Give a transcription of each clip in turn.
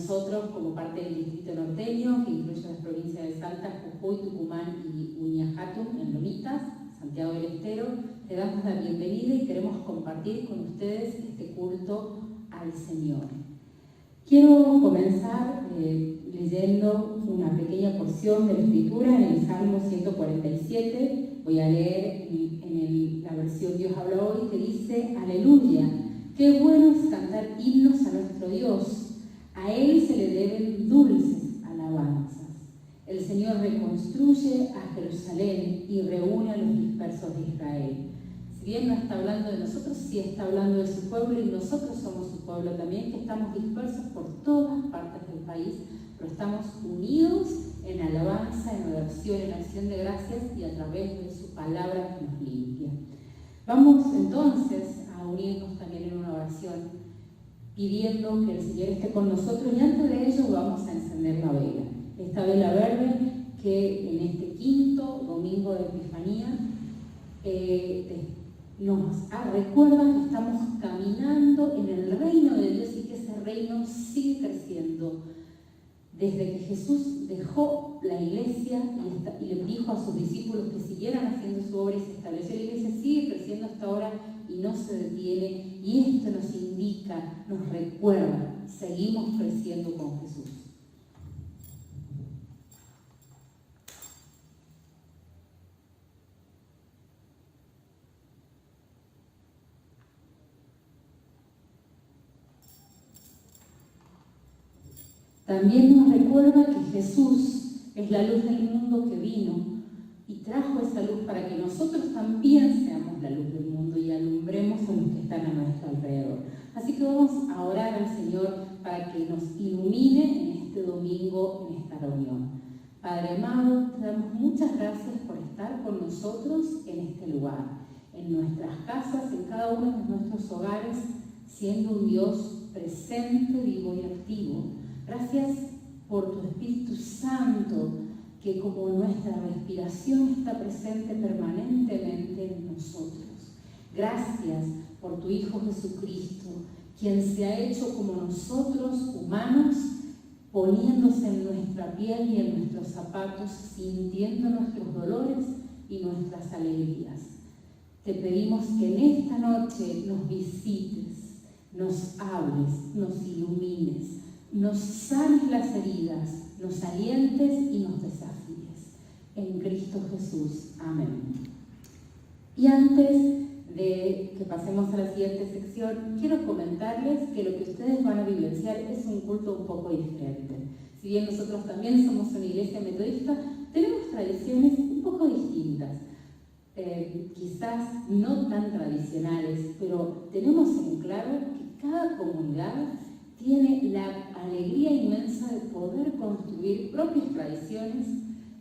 nosotros como parte del Distrito Norteño, que incluye las provincias de Salta, Jujuy, Tucumán y Huñajatum, en Lomitas, Santiago del Estero. Le damos la bienvenida y queremos compartir con ustedes este culto al Señor. Quiero comenzar leyendo una pequeña porción de la Escritura en el Salmo 147. Voy a leer en la versión Dios habla hoy, que dice: Aleluya, qué bueno es cantar himnos a nuestro Dios. A Él se le deben dulces alabanzas. El Señor reconstruye a Jerusalén y reúne a los dispersos de Israel. Si bien no está hablando de nosotros, sí está hablando de su pueblo, y nosotros somos su pueblo también, que estamos dispersos por todas partes del país, pero estamos unidos en alabanza, en oración, en acción de gracias y a través de su palabra que nos limpia. Vamos entonces a unirnos también en una oración, pidiendo que el Señor esté con nosotros, y antes de ello vamos a encender la vela. Esta vela verde que en este quinto domingo de Epifanía nos recuerda que estamos caminando en el reino de Dios y que ese reino sigue creciendo. Desde que Jesús dejó la iglesia y le dijo a sus discípulos que siguieran haciendo su obra y se estableció la iglesia, sigue creciendo hasta ahora y no se detiene. Y esto nos indica, nos recuerda, seguimos creciendo con Jesús. También nos recuerda que Jesús es la luz del mundo que vino y trajo esa luz para que nosotros también seamos la luz del mundo y alumbremos a los que están a nuestro alrededor. Así que vamos a orar al Señor para que nos ilumine en este domingo, en esta reunión. Padre amado, te damos muchas gracias por estar con nosotros en este lugar, en nuestras casas, en cada uno de nuestros hogares, siendo un Dios presente, vivo y activo. Gracias por tu Espíritu Santo, que como nuestra respiración está presente permanentemente en nosotros. Gracias por tu Hijo Jesucristo, quien se ha hecho como nosotros, humanos, poniéndose en nuestra piel y en nuestros zapatos, sintiendo nuestros dolores y nuestras alegrías. Te pedimos que en esta noche nos visites, nos hables, nos ilumines, nos sanes las heridas, nos alientes y nos desafíes. En Cristo Jesús. Amén. Y antes de que pasemos a la siguiente sección, quiero comentarles que lo que ustedes van a vivenciar es un culto un poco diferente. Si bien nosotros también somos una iglesia metodista, tenemos tradiciones un poco distintas. Quizás no tan tradicionales, pero tenemos en claro que cada comunidad tiene la alegría inmensa de poder construir propias tradiciones,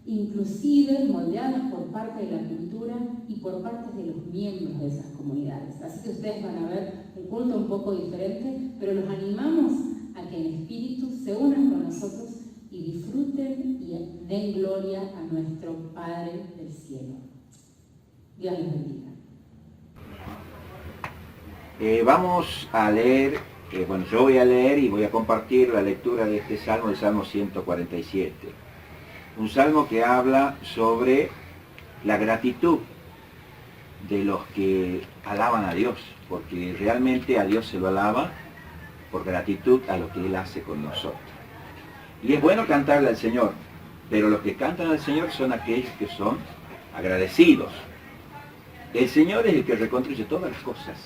inclusive moldeadas por parte de la cultura y por parte de los miembros de esas comunidades. Así que ustedes van a ver un culto un poco diferente, pero los animamos a que en espíritu se unan con nosotros y disfruten y den gloria a nuestro Padre del cielo. Dios les bendiga. Vamos a leer. Yo voy a leer y voy a compartir la lectura de este salmo, el Salmo 147. Un salmo que habla sobre la gratitud de los que alaban a Dios, porque realmente a Dios se lo alaba por gratitud a lo que Él hace con nosotros. Y es bueno cantarle al Señor, pero los que cantan al Señor son aquellos que son agradecidos. El Señor es el que reconstruye todas las cosas.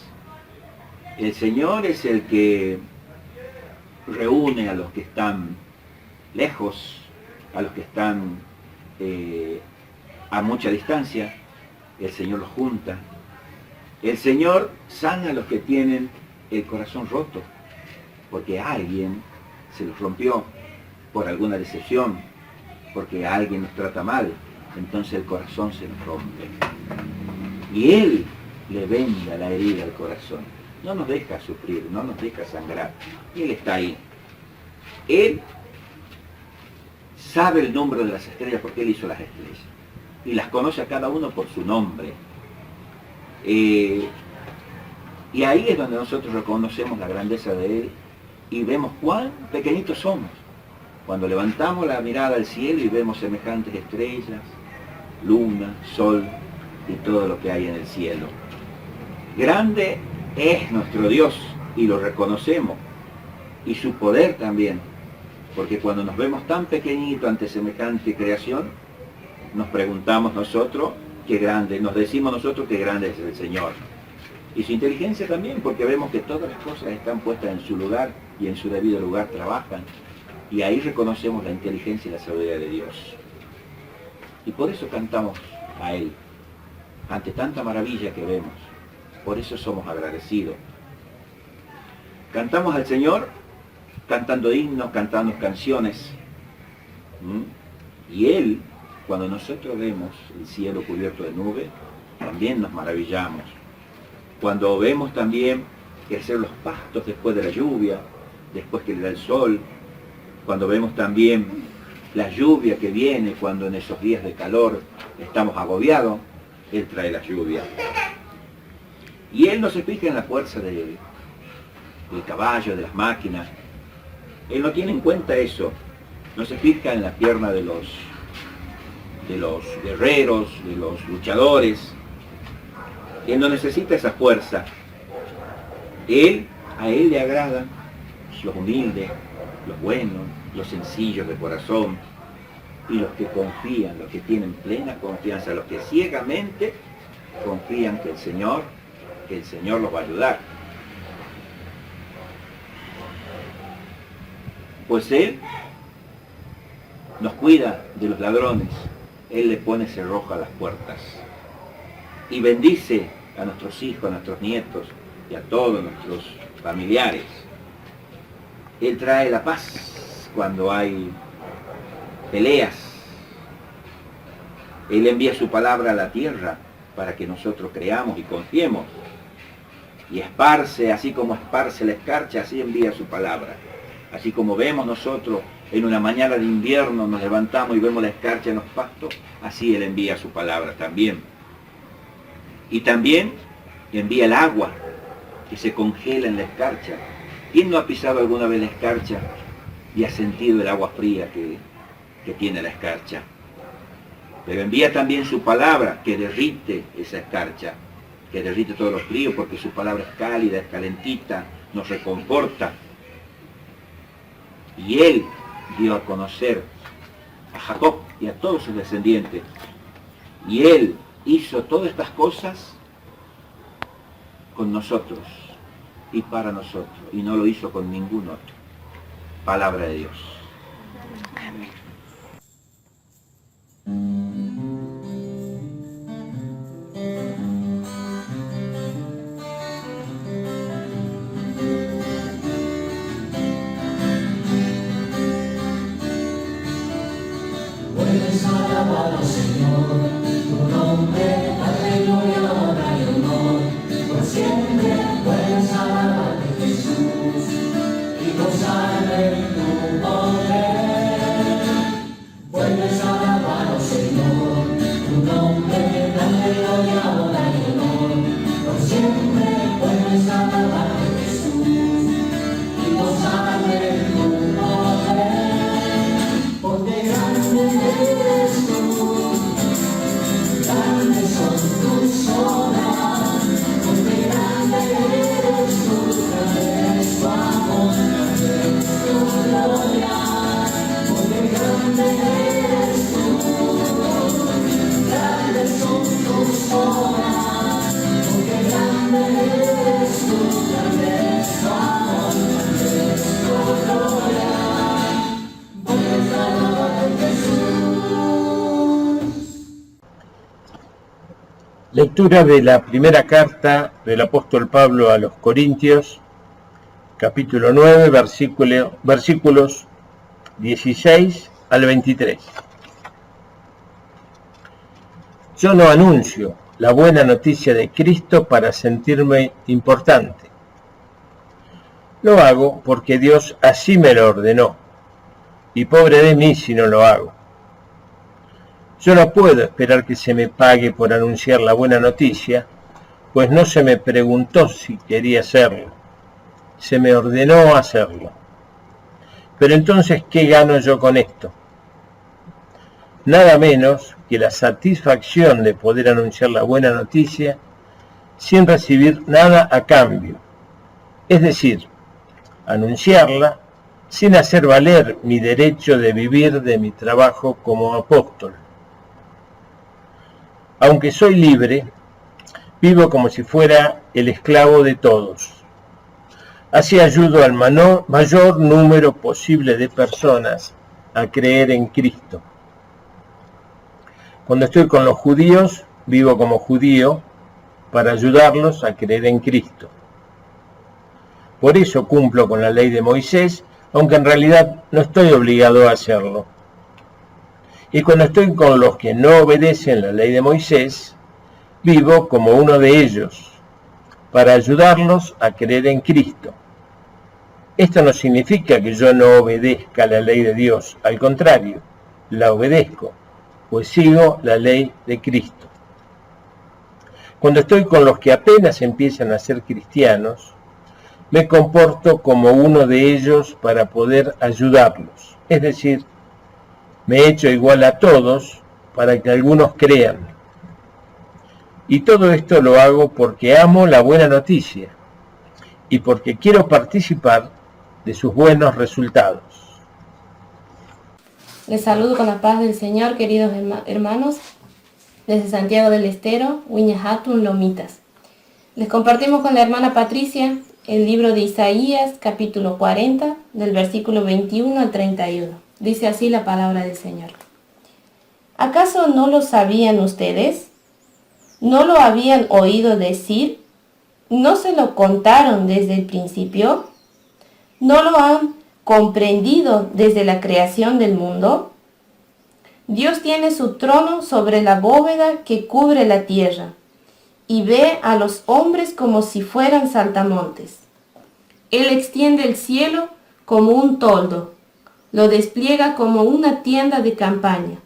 El Señor es el que reúne a los que están lejos, a los que están a mucha distancia. El Señor los junta. El Señor sana a los que tienen el corazón roto, porque alguien se los rompió por alguna decepción, porque alguien nos trata mal, entonces el corazón se nos rompe. Y Él le venda la herida al corazón. No nos deja sufrir, no nos deja sangrar. Y Él está ahí. Él sabe el número de las estrellas porque Él hizo las estrellas. Y las conoce a cada uno por su nombre. Y ahí es donde nosotros reconocemos la grandeza de Él y vemos cuán pequeñitos somos. Cuando levantamos la mirada al cielo y vemos semejantes estrellas, luna, sol y todo lo que hay en el cielo. Grande es nuestro Dios y lo reconocemos, y su poder también, porque cuando nos vemos tan pequeñitos ante semejante creación, nos preguntamos nosotros qué grande, nos decimos nosotros qué grande es el Señor. Y su inteligencia también, porque vemos que todas las cosas están puestas en su lugar y en su debido lugar trabajan. Y ahí reconocemos la inteligencia y la sabiduría de Dios. Y por eso cantamos a Él, ante tanta maravilla que vemos. Por eso somos agradecidos. Cantamos al Señor, cantando himnos, cantando canciones. Y Él, cuando nosotros vemos el cielo cubierto de nubes, también nos maravillamos. Cuando vemos también crecer los pastos después de la lluvia, después que le da el sol, cuando vemos también la lluvia que viene cuando en esos días de calor estamos agobiados, Él trae la lluvia. Y Él no se fija en la fuerza del caballo, de las máquinas. Él no tiene en cuenta eso. No se fija en la pierna de los guerreros, de los luchadores. Él no necesita esa fuerza. A Él le agradan los humildes, los buenos, los sencillos de corazón, y los que confían, los que tienen plena confianza, los que ciegamente confían que el Señor los va a ayudar. Pues Él nos cuida de los ladrones, Él le pone cerrojo a las puertas y bendice a nuestros hijos, a nuestros nietos y a todos nuestros familiares. Él trae la paz cuando hay peleas. Él envía su palabra a la tierra para que nosotros creamos y confiemos. Y esparce, así como esparce la escarcha, así envía su palabra. Así como vemos nosotros en una mañana de invierno, nos levantamos y vemos la escarcha en los pastos, así Él envía su palabra también. Y también envía el agua que se congela en la escarcha. ¿Quién no ha pisado alguna vez la escarcha y ha sentido el agua fría que tiene la escarcha? Pero envía también su palabra que derrite esa escarcha, que derrite todos los fríos, porque su palabra es cálida, es calentita, nos reconforta. Y Él dio a conocer a Jacob y a todos sus descendientes. Y Él hizo todas estas cosas con nosotros y para nosotros, y no lo hizo con ningún otro. Palabra de Dios. Amén. Puedes alabar al Señor, tu nombre, darle gloria, honra y honor, por siempre puedes alabarte, Jesús, y gozar de tu poder. Puedes alabar al Señor, tu nombre, darle gloria, honra y honor, por siempre puedes alabarte, Jesús, y gozar de tu poder. Porque grande eres tú, grandes son tus obras, porque grande eres tú, grande es tu amor, grande es tu gloria, porque grande eres tú, grandes son tus obras, porque grande eres tú, grande es tu amor, grande es tu gloria. Lectura de la primera carta del apóstol Pablo a los Corintios, capítulo 9, versículos 16 al 23. Yo no anuncio la buena noticia de Cristo para sentirme importante. Lo hago porque Dios así me lo ordenó, y pobre de mí si no lo hago. Yo no puedo esperar que se me pague por anunciar la buena noticia, pues no se me preguntó si quería hacerlo. Se me ordenó hacerlo. Pero entonces, ¿qué gano yo con esto? Nada menos que la satisfacción de poder anunciar la buena noticia sin recibir nada a cambio. Es decir, anunciarla sin hacer valer mi derecho de vivir de mi trabajo como apóstol. Aunque soy libre, vivo como si fuera el esclavo de todos. Así ayudo al mayor número posible de personas a creer en Cristo. Cuando estoy con los judíos, vivo como judío para ayudarlos a creer en Cristo. Por eso cumplo con la ley de Moisés, aunque en realidad no estoy obligado a hacerlo. Y cuando estoy con los que no obedecen la ley de Moisés, vivo como uno de ellos, para ayudarlos a creer en Cristo. Esto no significa que yo no obedezca la ley de Dios, al contrario, la obedezco, pues sigo la ley de Cristo. Cuando estoy con los que apenas empiezan a ser cristianos, me comporto como uno de ellos para poder ayudarlos. Es decir, me he hecho igual a todos para que algunos crean. Y todo esto lo hago porque amo la buena noticia y porque quiero participar de sus buenos resultados. Les saludo con la paz del Señor, queridos hermanos, desde Santiago del Estero, Huiñahatun, Lomitas. Les compartimos con la hermana Patricia el libro de Isaías, capítulo 40, del versículo 21 al 31. Dice así la palabra del Señor. ¿Acaso no lo sabían ustedes? ¿No lo habían oído decir? ¿No se lo contaron desde el principio? ¿No lo han comprendido desde la creación del mundo? Dios tiene su trono sobre la bóveda que cubre la tierra y ve a los hombres como si fueran saltamontes. Él extiende el cielo como un toldo, lo despliega como una tienda de campaña.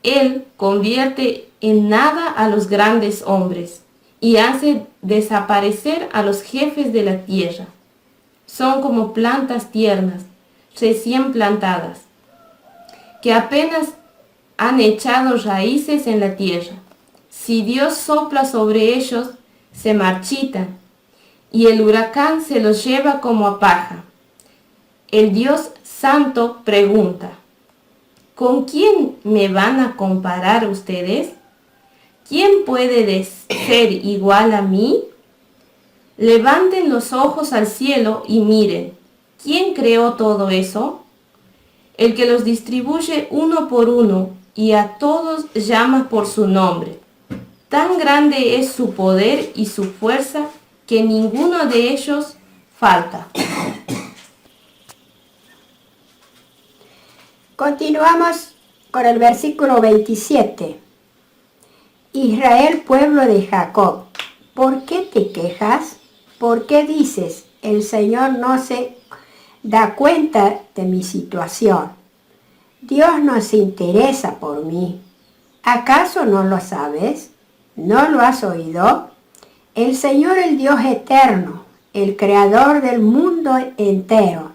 Él convierte en nada a los grandes hombres y hace desaparecer a los jefes de la tierra. Son como plantas tiernas, recién plantadas, que apenas han echado raíces en la tierra. Si Dios sopla sobre ellos, se marchitan, y el huracán se los lleva como a paja. El Dios Santo pregunta, ¿con quién me van a comparar ustedes? ¿Quién puede ser igual a mí? Levanten los ojos al cielo y miren, ¿quién creó todo eso? El que los distribuye uno por uno y a todos llama por su nombre. Tan grande es su poder y su fuerza que ninguno de ellos falta. Continuamos con el versículo 27. Israel, pueblo de Jacob, ¿por qué te quejas? ¿Por qué dices, el Señor no se da cuenta de mi situación? Dios no se interesa por mí. ¿Acaso no lo sabes? ¿No lo has oído? El Señor, el Dios eterno, el creador del mundo entero,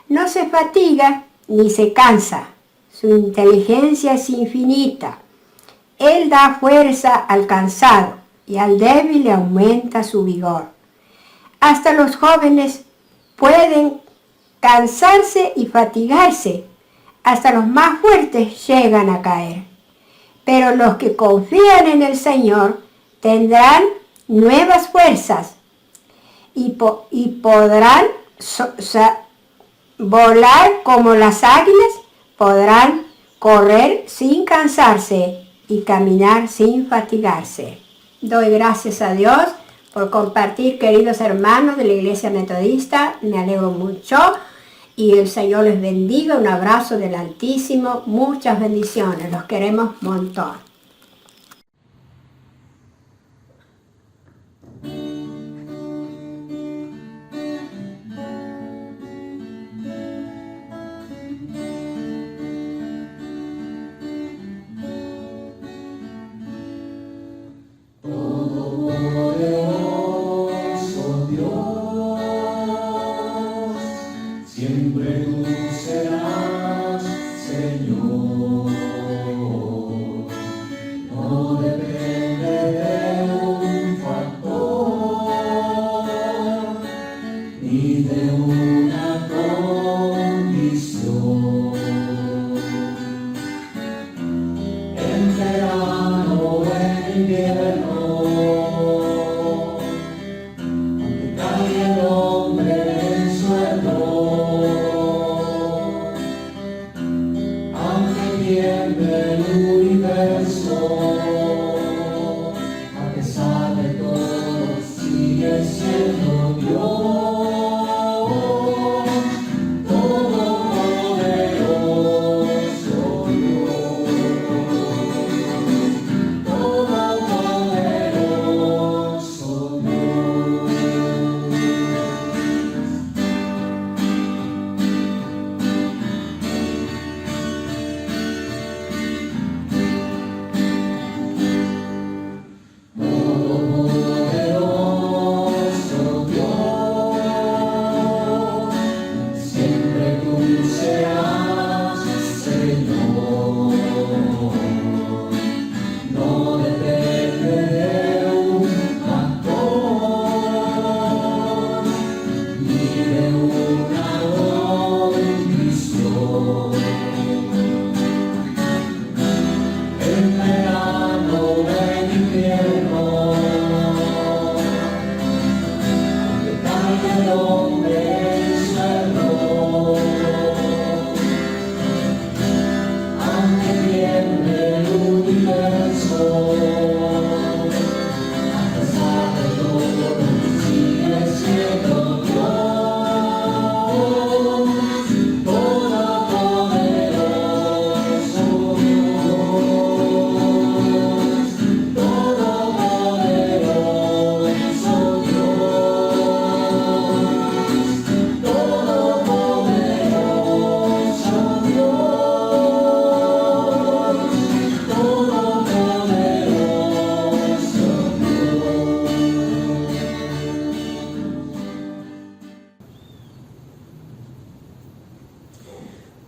no se fatiga ni se cansa. Su inteligencia es infinita. Él da fuerza al cansado y al débil le aumenta su vigor. Hasta los jóvenes pueden cansarse y fatigarse. Hasta los más fuertes llegan a caer. Pero los que confían en el Señor tendrán nuevas fuerzas y podrán volar como las águilas, podrán correr sin cansarse y caminar sin fatigarse. Doy gracias a Dios por compartir, queridos hermanos de la Iglesia Metodista. Me alegro mucho y el Señor les bendiga. Un abrazo del Altísimo. Muchas bendiciones. Los queremos un montón. Siempre tú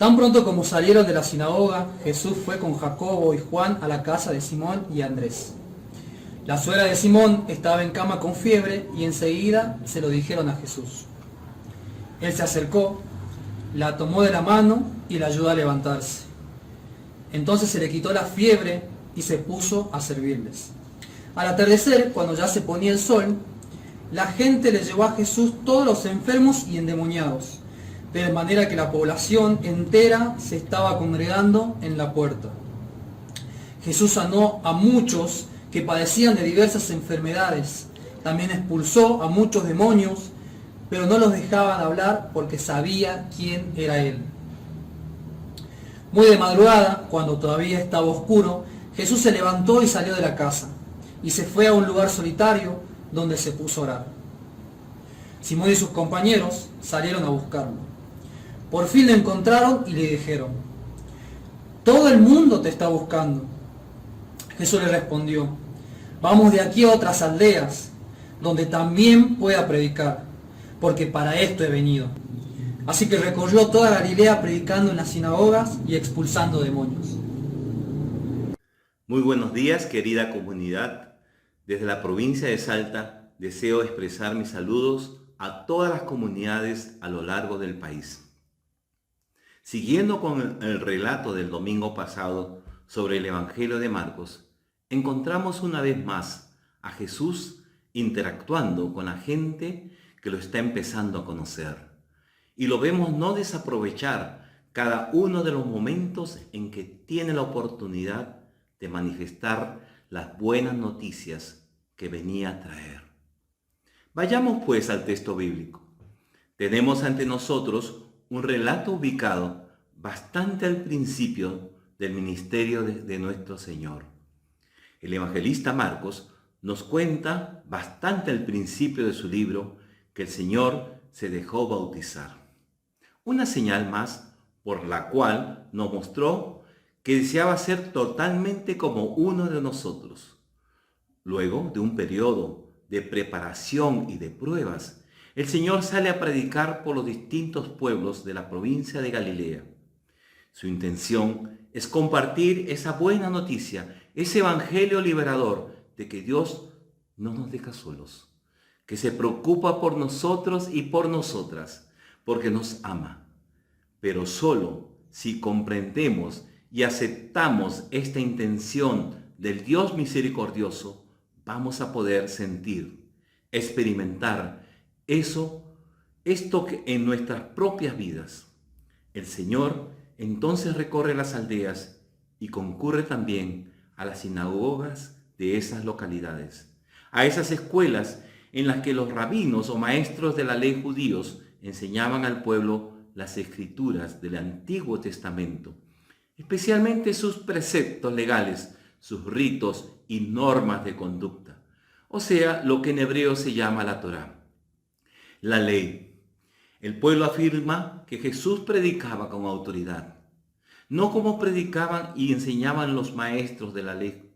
Tan pronto como salieron de la sinagoga, Jesús fue con Jacobo y Juan a la casa de Simón y Andrés. La suegra de Simón estaba en cama con fiebre y enseguida se lo dijeron a Jesús. Él se acercó, la tomó de la mano y la ayudó a levantarse. Entonces se le quitó la fiebre y se puso a servirles. Al atardecer, cuando ya se ponía el sol, la gente le llevó a Jesús todos los enfermos y endemoniados, de manera que la población entera se estaba congregando en la puerta. Jesús sanó a muchos que padecían de diversas enfermedades. También expulsó a muchos demonios, pero no los dejaban hablar porque sabía quién era Él. Muy de madrugada, cuando todavía estaba oscuro, Jesús se levantó y salió de la casa, y se fue a un lugar solitario donde se puso a orar. Simón y sus compañeros salieron a buscarlo. Por fin lo encontraron y le dijeron: «Todo el mundo te está buscando». Jesús le respondió: «Vamos de aquí a otras aldeas, donde también pueda predicar, porque para esto he venido». Así que recorrió toda Galilea predicando en las sinagogas y expulsando demonios. Muy buenos días, querida comunidad. Desde la provincia de Salta deseo expresar mis saludos a todas las comunidades a lo largo del país. Siguiendo con el relato del domingo pasado sobre el Evangelio de Marcos, encontramos una vez más a Jesús interactuando con la gente que lo está empezando a conocer. Y lo vemos no desaprovechar cada uno de los momentos en que tiene la oportunidad de manifestar las buenas noticias que venía a traer. Vayamos pues al texto bíblico. Tenemos ante nosotros un relato ubicado bastante al principio del ministerio de nuestro Señor. El evangelista Marcos nos cuenta bastante al principio de su libro que el Señor se dejó bautizar. Una señal más por la cual nos mostró que deseaba ser totalmente como uno de nosotros. Luego de un periodo de preparación y de pruebas, el Señor sale a predicar por los distintos pueblos de la provincia de Galilea. Su intención es compartir esa buena noticia, ese evangelio liberador de que Dios no nos deja solos, que se preocupa por nosotros y por nosotras, porque nos ama. Pero solo si comprendemos y aceptamos esta intención del Dios misericordioso, vamos a poder sentir, experimentar esto que en nuestras propias vidas. El Señor entonces recorre las aldeas y concurre también a las sinagogas de esas localidades, a esas escuelas en las que los rabinos o maestros de la ley judíos enseñaban al pueblo las escrituras del Antiguo Testamento, especialmente sus preceptos legales, sus ritos y normas de conducta, o sea, lo que en hebreo se llama la Torá, la ley. El pueblo afirma que Jesús predicaba con autoridad, no como predicaban y enseñaban los maestros de la ley.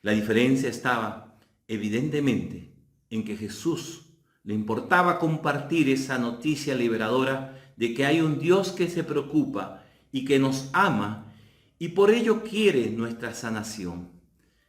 La diferencia estaba, evidentemente, en que Jesús le importaba compartir esa noticia liberadora de que hay un Dios que se preocupa y que nos ama y por ello quiere nuestra sanación,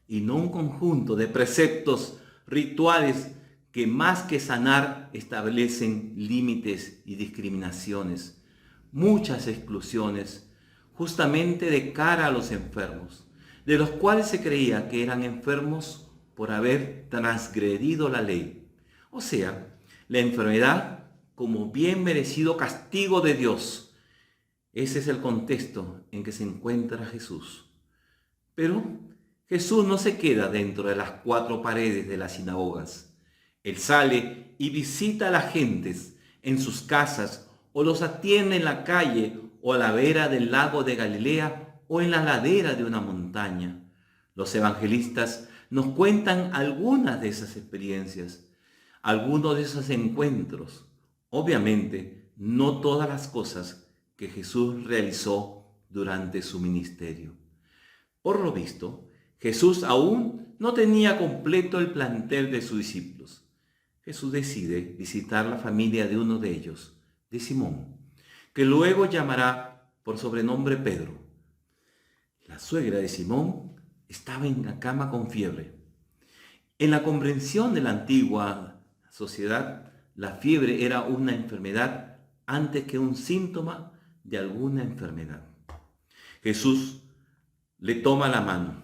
y no un conjunto de preceptos rituales que más que sanar establecen límites y discriminaciones, muchas exclusiones, justamente de cara a los enfermos, de los cuales se creía que eran enfermos por haber transgredido la ley, o sea, la enfermedad como bien merecido castigo de Dios. Ese es el contexto en que se encuentra Jesús. Pero Jesús no se queda dentro de las cuatro paredes de las sinagogas. Él sale y visita a las gentes en sus casas o los atiende en la calle o a la vera del lago de Galilea o en la ladera de una montaña. Los evangelistas nos cuentan algunas de esas experiencias, algunos de esos encuentros. Obviamente, no todas las cosas que Jesús realizó durante su ministerio. Por lo visto, Jesús aún no tenía completo el plantel de sus discípulos. Jesús decide visitar la familia de uno de ellos, de Simón, que luego llamará por sobrenombre Pedro. La suegra de Simón estaba en la cama con fiebre. En la comprensión de la antigua sociedad, la fiebre era una enfermedad antes que un síntoma de alguna enfermedad. Jesús le toma la mano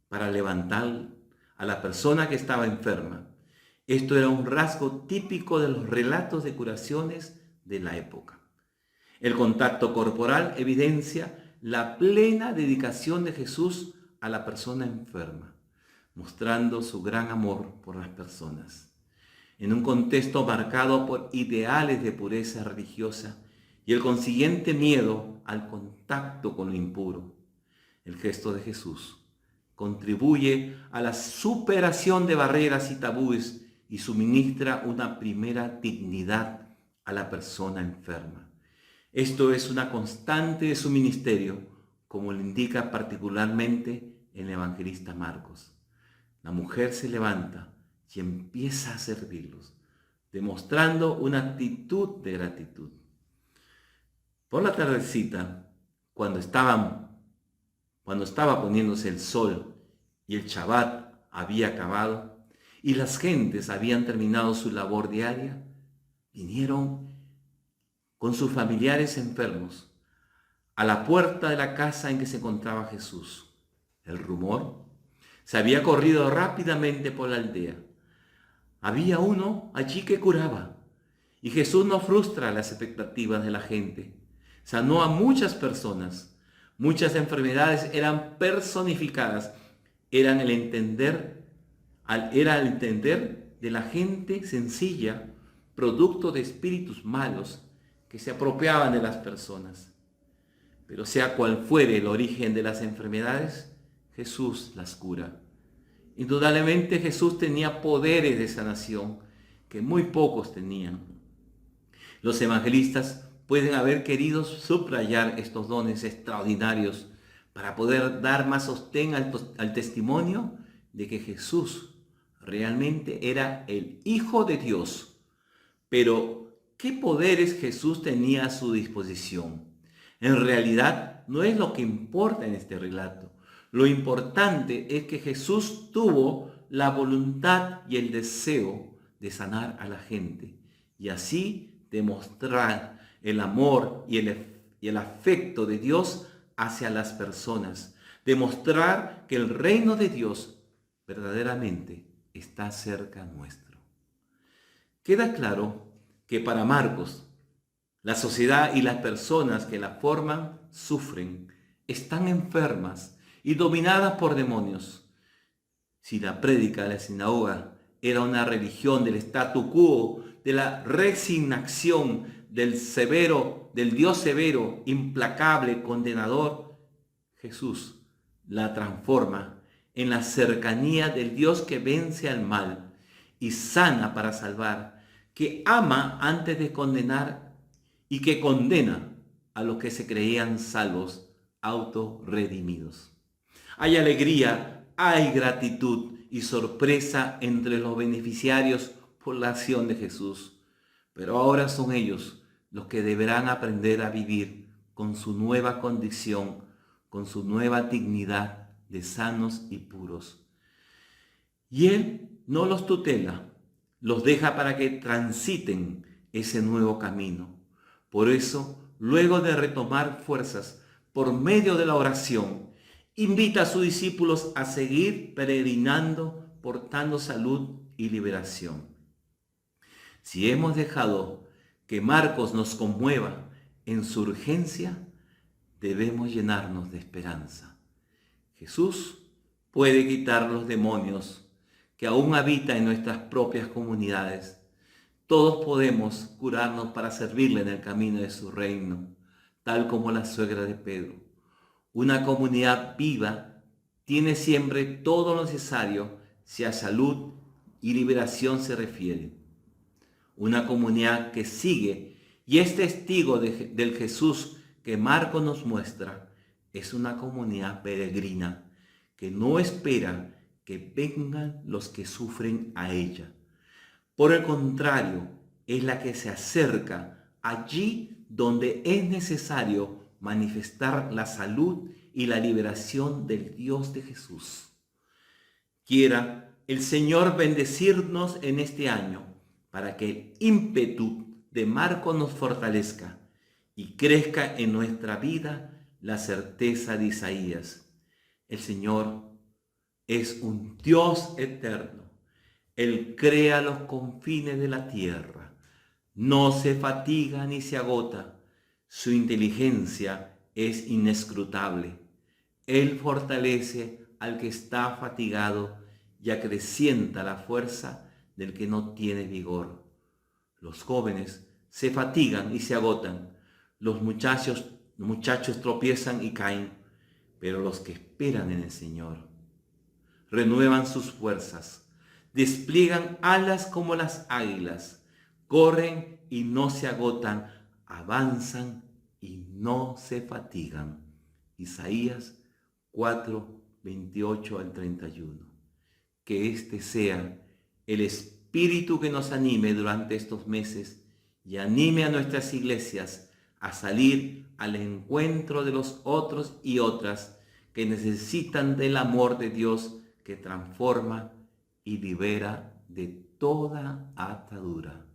para levantar a la persona que estaba enferma. Esto era un rasgo típico de los relatos de curaciones de la época. El contacto corporal evidencia la plena dedicación de Jesús a la persona enferma, mostrando su gran amor por las personas. En un contexto marcado por ideales de pureza religiosa y el consiguiente miedo al contacto con lo impuro, el gesto de Jesús contribuye a la superación de barreras y tabúes y suministra una primera dignidad a la persona enferma. Esto es una constante de su ministerio, como lo indica particularmente el evangelista Marcos. La mujer se levanta y empieza a servirlos, demostrando una actitud de gratitud. Por la tardecita, cuando estaba poniéndose el sol y el Shabbat había acabado y las gentes habían terminado su labor diaria, vinieron con sus familiares enfermos a la puerta de la casa en que se encontraba Jesús. El rumor se había corrido rápidamente por la aldea. Había uno allí que curaba, y Jesús no frustra las expectativas de la gente. Sanó a muchas personas. Muchas enfermedades eran personificadas. Era el entender de la gente sencilla, producto de espíritus malos que se apropiaban de las personas. Pero sea cual fuere el origen de las enfermedades, Jesús las cura. Indudablemente Jesús tenía poderes de sanación que muy pocos tenían. Los evangelistas pueden haber querido subrayar estos dones extraordinarios para poder dar más sostén al testimonio de que Jesús realmente era el Hijo de Dios. Pero, ¿qué poderes Jesús tenía a su disposición? En realidad, no es lo que importa en este relato. Lo importante es que Jesús tuvo la voluntad y el deseo de sanar a la gente y así demostrar el amor y el afecto de Dios hacia las personas. Demostrar que el reino de Dios verdaderamente está cerca nuestro. Queda claro que para Marcos, la sociedad y las personas que la forman sufren, están enfermas y dominadas por demonios. Si la prédica de la sinagoga era una religión del statu quo, de la resignación del Dios severo, implacable, condenador, Jesús la transforma en la cercanía del Dios que vence al mal y sana para salvar, que ama antes de condenar y que condena a los que se creían salvos, autorredimidos. Hay alegría, hay gratitud y sorpresa entre los beneficiarios por la acción de Jesús. Pero ahora son ellos los que deberán aprender a vivir con su nueva condición, con su nueva dignidad de sanos y puros. Y Él no los tutela, los deja para que transiten ese nuevo camino. Por eso, luego de retomar fuerzas por medio de la oración, invita a sus discípulos a seguir peregrinando, portando salud y liberación. Si hemos dejado que Marcos nos conmueva en su urgencia, debemos llenarnos de esperanza. Jesús puede quitar los demonios que aún habitan en nuestras propias comunidades. Todos podemos curarnos para servirle en el camino de su reino, tal como la suegra de Pedro. Una comunidad viva tiene siempre todo lo necesario si a salud y liberación se refiere. Una comunidad que sigue y es testigo del Jesús que Marcos nos muestra, es una comunidad peregrina que no espera que vengan los que sufren a ella. Por el contrario, es la que se acerca allí donde es necesario manifestar la salud y la liberación del Dios de Jesús. Quiera el Señor bendecirnos en este año para que el ímpetu de Marcos nos fortalezca y crezca en nuestra vida la certeza de Isaías. El Señor es un Dios eterno. Él crea los confines de la tierra. No se fatiga ni se agota. Su inteligencia es inescrutable. Él fortalece al que está fatigado y acrecienta la fuerza del que no tiene vigor. Los jóvenes se fatigan y se agotan. Los muchachos tropiezan y caen, pero los que esperan en el Señor renuevan sus fuerzas, despliegan alas como las águilas, corren y no se agotan, avanzan y no se fatigan. Isaías 4, 28 al 31. Que este sea el espíritu que nos anime durante estos meses y anime a nuestras iglesias a salir al encuentro de los otros y otras que necesitan del amor de Dios que transforma y libera de toda atadura.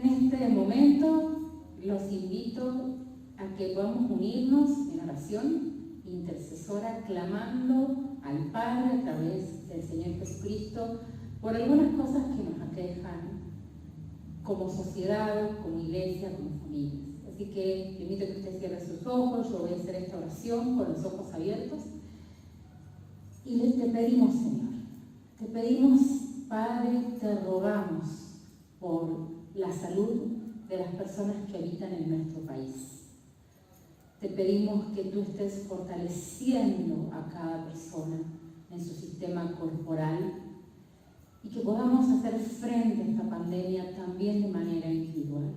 En este momento los invito a que podamos unirnos en oración intercesora, clamando al Padre a través del Señor Jesucristo por algunas cosas que nos aquejan como sociedad, como iglesia, como familias. Así que te invito a que usted cierre sus ojos. Yo voy a hacer esta oración con los ojos abiertos y te pedimos, Señor, te pedimos, Padre, te rogamos por la salud de las personas que habitan en nuestro país. Te pedimos que tú estés fortaleciendo a cada persona en su sistema corporal y que podamos hacer frente a esta pandemia también de manera individual.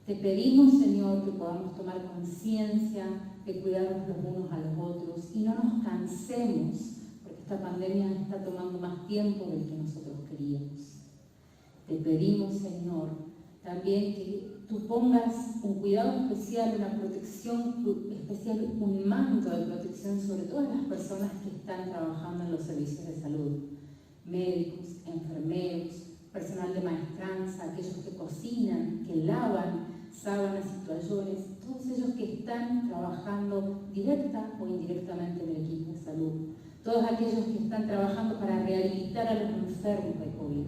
Te pedimos, Señor, que podamos tomar conciencia de cuidarnos los unos a los otros y no nos cansemos, porque esta pandemia está tomando más tiempo del que nosotros queríamos. Te pedimos, Señor, también que tú pongas un cuidado especial, una protección especial, un manto de protección sobre todas las personas que están trabajando en los servicios de salud, médicos, enfermeros, personal de maestranza, aquellos que cocinan, que lavan sábanas y toallones, todos ellos que están trabajando directa o indirectamente en el equipo de salud, todos aquellos que están trabajando para rehabilitar a los enfermos de COVID,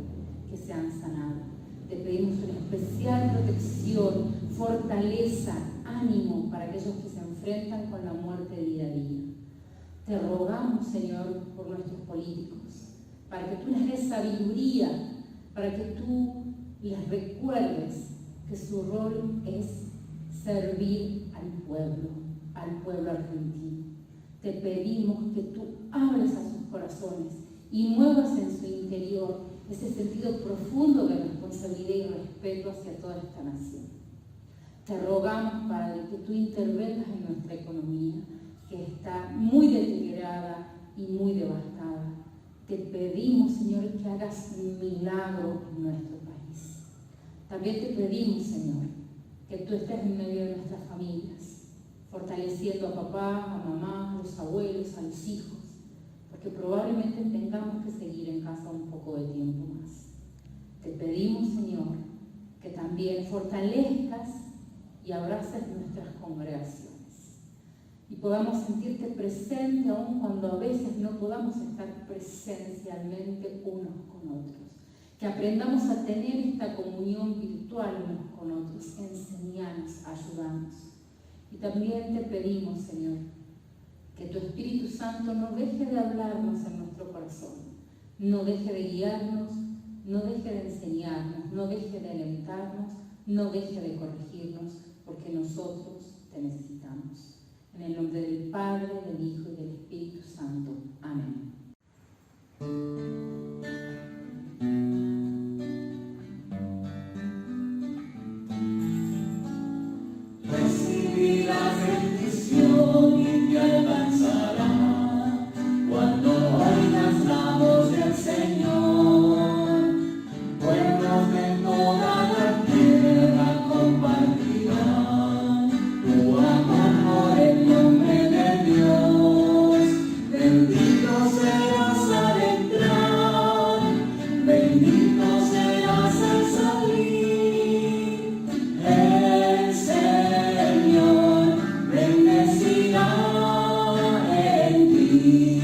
que se han sanado. Te pedimos una especial protección, fortaleza, ánimo para aquellos que se enfrentan con la muerte día a día. Te rogamos, Señor, por nuestros políticos, para que tú les des sabiduría, para que tú les recuerdes que su rol es servir al pueblo argentino. Te pedimos que tú hables a sus corazones y muevas en su interior ese sentido profundo de responsabilidad y respeto hacia toda esta nación. Te rogamos, Padre, que tú intervengas en nuestra economía, que está muy deteriorada y muy devastada. Te pedimos, Señor, que hagas un milagro en nuestro país. También te pedimos, Señor, que tú estés en medio de nuestras familias, fortaleciendo a papá, a mamá, a los abuelos, a los hijos, porque probablemente tengamos que seguir en casa un poco de tiempo más. Te pedimos, Señor, que también fortalezcas y abraces nuestras congregaciones y podamos sentirte presente aun cuando a veces no podamos estar presencialmente unos con otros. Que aprendamos a tener esta comunión virtual unos con otros, enseñarnos, ayudarnos. Y también te pedimos, Señor, que tu Espíritu Santo no deje de hablarnos en nuestro corazón, no deje de guiarnos, no deje de enseñarnos, no deje de alentarnos, no deje de corregirnos, porque nosotros te necesitamos. En el nombre del Padre, del Hijo y del Espíritu Santo. Amén. Recibí la bendición y te alcanzará cuando oigas la voz del Señor. Pueblos de toda la tierra compartirán tu amor por el nombre de Dios. Bendito serás al entrar, bendito serás al salir. El Señor bendecirá en ti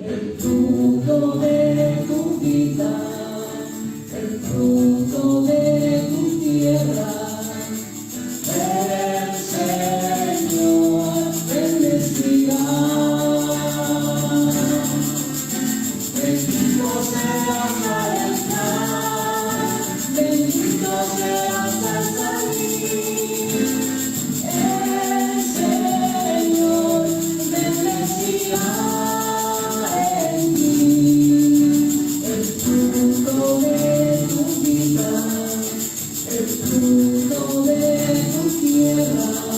el fruto de tu vida, el fruto de tu tierra. El Señor bendecirá. Bendito seas al entrar, bendito seas al salir. El Señor bendecirá en ti el fruto de tu vida, el fruto de tu tierra.